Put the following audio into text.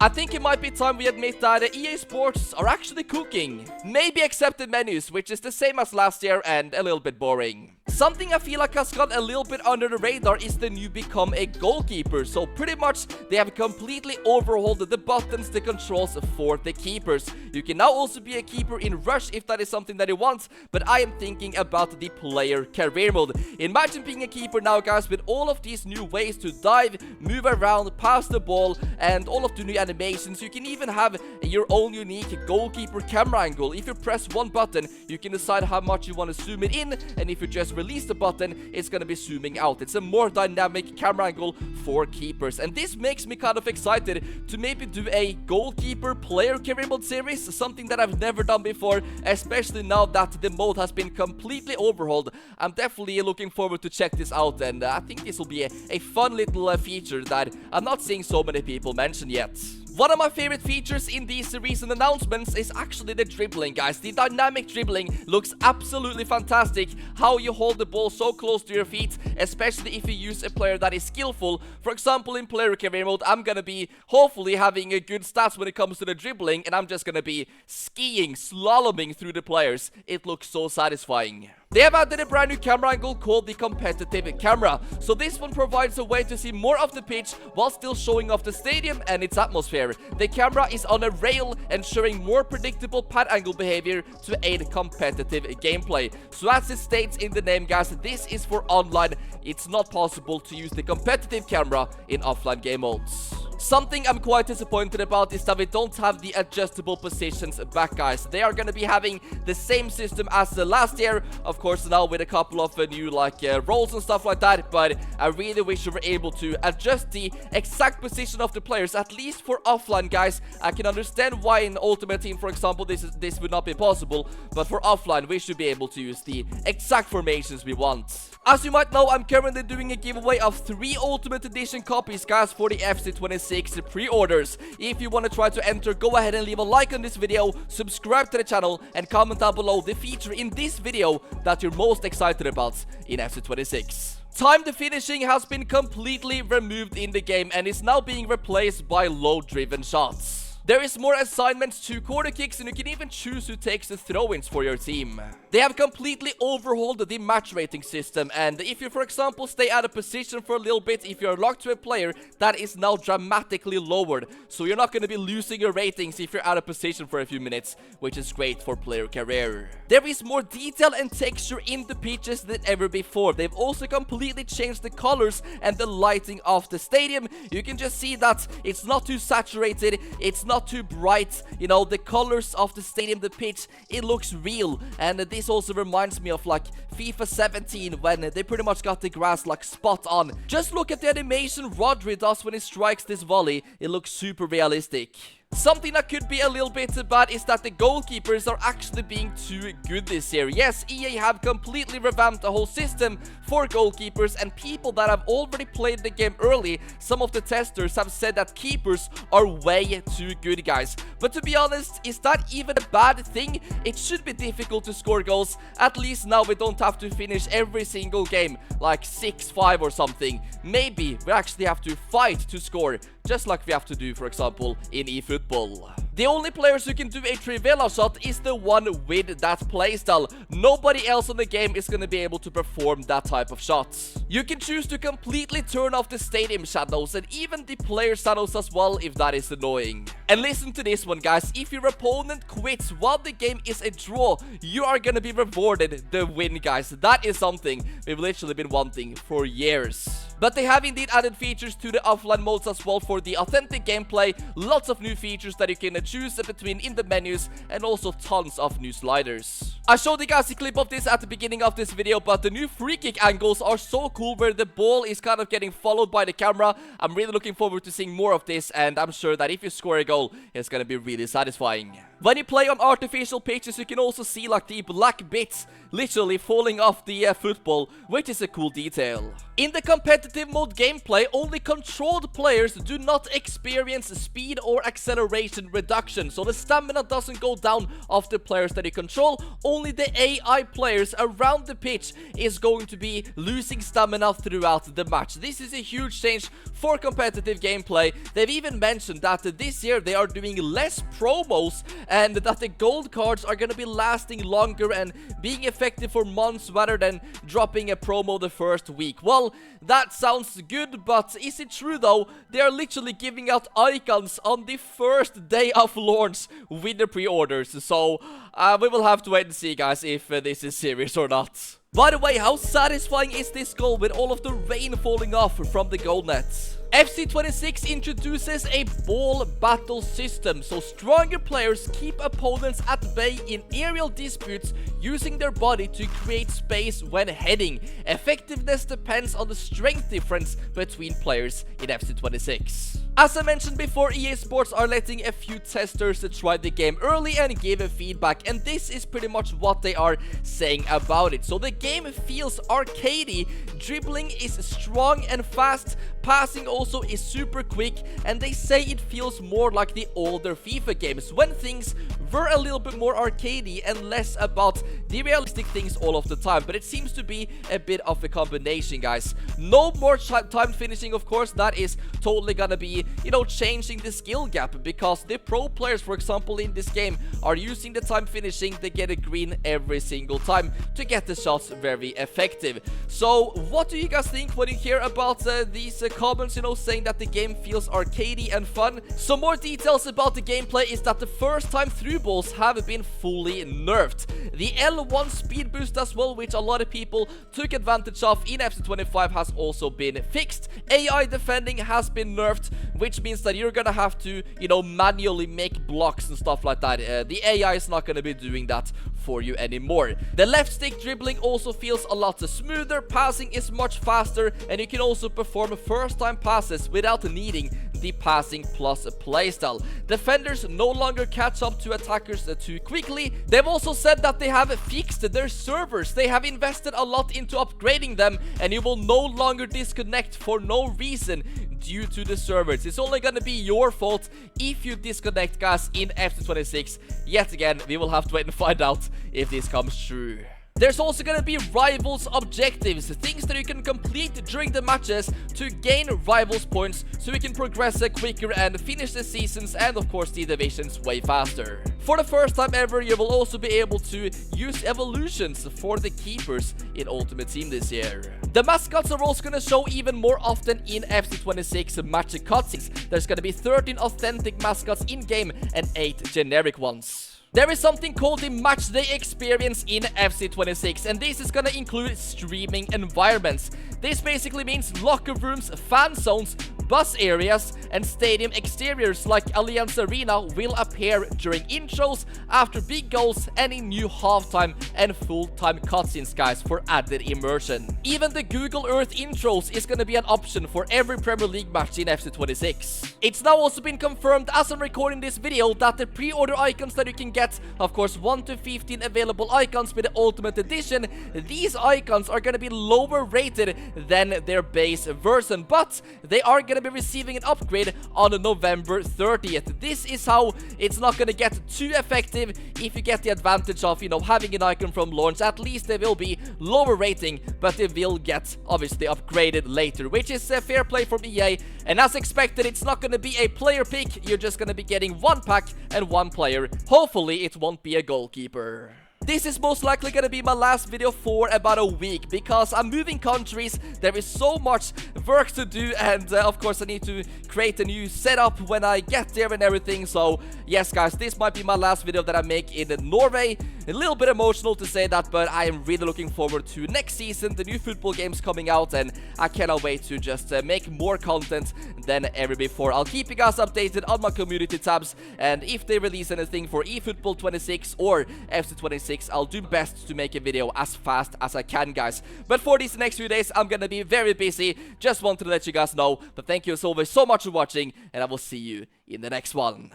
I think it might be time we admit that EA Sports are actually cooking. Maybe except the menus, which is the same as last year and a little bit boring. Something I feel like has gone a little bit under the radar is the new Become a Goalkeeper. So pretty much they have completely overhauled the buttons, the controls for the keepers. You can now also be a keeper in Rush if that is something that you want, but I am thinking about the player career mode. Imagine being a keeper now, guys, with all of these new ways to dive, move around, pass the ball, and all of the new animations. You can even have your own unique goalkeeper camera angle. If you press one button, you can decide how much you want to zoom it in, and if you just release the button, it's going to be zooming out. It's a more dynamic camera angle for keepers, and this makes me kind of excited to maybe do a goalkeeper player career mode series, something that I've never done before, especially now that the mode has been completely overhauled. I'm definitely looking forward to check this out, and I think this will be a fun little feature that I'm not seeing so many people mention yet. One of my favorite features in these recent announcements is actually the dribbling, guys. The dynamic dribbling looks absolutely fantastic. How you hold the ball so close to your feet, especially if you use a player that is skillful. For example, in player career mode, I'm gonna be hopefully having a good stats when it comes to the dribbling, and I'm just gonna be skiing, slaloming through the players. It looks so satisfying. They have added a brand new camera angle called the competitive camera. So this one provides a way to see more of the pitch while still showing off the stadium and its atmosphere. The camera is on a rail, ensuring more predictable pad angle behavior to aid competitive gameplay. So as it states in the name, guys, this is for online. It's not possible to use the competitive camera in offline game modes. Something I'm quite disappointed about is that we don't have the adjustable positions back, guys. They are going to be having the same system as the last year, of course, now with a couple of new roles and stuff like that, but I really wish we were able to adjust the exact position of the players, at least for offline, guys. I can understand why in Ultimate Team, for example, this would not be possible, but for offline, we should be able to use the exact formations we want. As you might know, I'm currently doing a giveaway of 3 Ultimate Edition copies, guys, for the FC26 pre-orders. If you want to try to enter, go ahead and leave a like on this video, subscribe to the channel, and comment down below the feature in this video that you're most excited about in FC26. Timed finishing has been completely removed in the game and is now being replaced by low-driven shots. There is more assignments to corner kicks, and you can even choose who takes the throw-ins for your team. They have completely overhauled the match rating system, and if you, for example, stay out of position for a little bit, if you're locked to a player, that is now dramatically lowered. So you're not going to be losing your ratings if you're out of position for a few minutes, which is great for player career. There is more detail and texture in the pitches than ever before. They've also completely changed the colors and the lighting of the stadium. You can just see that it's not too saturated, it's not too bright, you know, the colors of the stadium, the pitch, it looks real. And this also reminds me of like FIFA 17 when they pretty much got the grass like spot on. Just look at the animation Rodri does when he strikes this volley. It looks super realistic. Something that could be a little bit bad is that the goalkeepers are actually being too good this year. Yes, EA have completely revamped the whole system for goalkeepers, and people that have already played the game early, some of the testers have said that keepers are way too good, guys. But to be honest, is that even a bad thing? It should be difficult to score goals. At least now we don't have to finish every single game like 6-5 or something. Maybe we actually have to fight to score, just like we have to do, for example, in eFootball. The only players who can do a Trivela shot is the one with that playstyle. Nobody else on the game is going to be able to perform that type of shots. You can choose to completely turn off the stadium shadows and even the player shadows as well if that is annoying. And listen to this one, guys. If your opponent quits while the game is a draw, you are going to be rewarded the win, guys. That is something we've literally been wanting for years. But they have indeed added features to the offline modes as well for the authentic gameplay. Lots of new features that you can choose between in the menus, and also tons of new sliders. I showed you guys a clip of this at the beginning of this video, but the new free kick angles are so cool where the ball is kind of getting followed by the camera. I'm really looking forward to seeing more of this, and I'm sure that if you score a goal, it's gonna be really satisfying. When you play on artificial pitches, you can also see like the black bits literally falling off the football, which is a cool detail. In the competitive competitive mode gameplay, only controlled players do not experience speed or acceleration reduction. So the stamina doesn't go down of the players that you control. Only the AI players around the pitch is going to be losing stamina throughout the match. This is a huge change for competitive gameplay. They've even mentioned that this year they are doing less promos and that the gold cards are going to be lasting longer and being effective for months rather than dropping a promo the first week. Well, that sounds good, but is it true though? They are literally giving out icons on the first day of launch with the pre-orders. So we will have to wait and see, guys, if this is serious or not. By the way, how satisfying is this goal with all of the rain falling off from the goal net? FC26 introduces a ball battle system, so stronger players keep opponents at bay in aerial disputes using their body to create space when heading. Effectiveness depends on the strength difference between players in FC26. As I mentioned before, EA Sports are letting a few testers try the game early and give feedback, and this is pretty much what they are saying about it. So the game feels arcadey, dribbling is strong and fast, passing also is super quick, and they say it feels more like the older FIFA games when things were a little bit more arcadey and less about the realistic things all of the time. But it seems to be a bit of a combination, guys. No more time finishing, of course. That is totally gonna be, you know, changing the skill gap, because the pro players, for example, in this game are using the time finishing. They get a green every single time to get the shots very effective. So what do you guys think when you hear about these comments, you know, saying that the game feels arcadey and fun? Some more details about the gameplay is that the first time through balls have been fully nerfed. The L1 speed boost as well, which a lot of people took advantage of in FC25, has also been fixed. AI defending has been nerfed, which means that you're gonna have to, you know, manually make blocks and stuff like that. The AI is not gonna be doing that for you anymore. The left stick dribbling also feels a lot smoother, passing is much faster, and you can also perform first time passes without needing the passing plus playstyle. Defenders no longer catch up to attackers too quickly. They've also said that they have fixed their servers. They have invested a lot into upgrading them, and you will no longer disconnect for no reason due to the servers. It's only gonna be your fault if you disconnect, guys, in FC26. Yet again, we will have to wait and find out if this comes true. There's also gonna be rivals objectives, things that you can complete during the matches to gain rivals points so you can progress quicker and finish the seasons and of course the divisions way faster. For the first time ever, you will also be able to use evolutions for the keepers in Ultimate Team this year. The mascots are also gonna show even more often in FC26 match cutscenes. There's gonna be 13 authentic mascots in-game and 8 generic ones. There is something called the Matchday experience in FC26, and this is gonna include streaming environments. This basically means locker rooms, fan zones, bus areas, and stadium exteriors like Allianz Arena will appear during intros, after big goals, and in new halftime and full-time cutscenes, guys, for added immersion. Even the Google Earth intros is gonna be an option for every Premier League match in FC26. It's now also been confirmed as I'm recording this video that the pre-order icons that you can get, of course 1 to 15 available icons with the Ultimate Edition, these icons are gonna be lower rated than their base version, but they are gonna be receiving an upgrade on November 30th. This is how it's not gonna get too effective if you get the advantage of, you know, having an icon from launch. At least they will be lower rating, but they will get obviously upgraded later, which is a fair play from EA. And as expected, it's not gonna be a player pick. You're just gonna be getting one pack and one player. Hopefully it won't be a goalkeeper. This is most likely gonna be my last video for about a week, because I'm moving countries, there is so much work to do, and of course I need to create a new setup when I get there and everything. So yes, guys, this might be my last video that I make in Norway. A little bit emotional to say that, but I am really looking forward to next season, the new football games coming out, and I cannot wait to just make more content than ever before. I'll keep you guys updated on my community tabs, and if they release anything for eFootball 26 or FC26, I'll do best to make a video as fast as I can, guys. But for these next few days, I'm gonna be very busy. Just wanted to let you guys know. But thank you as always so much for watching, and I will see you in the next one.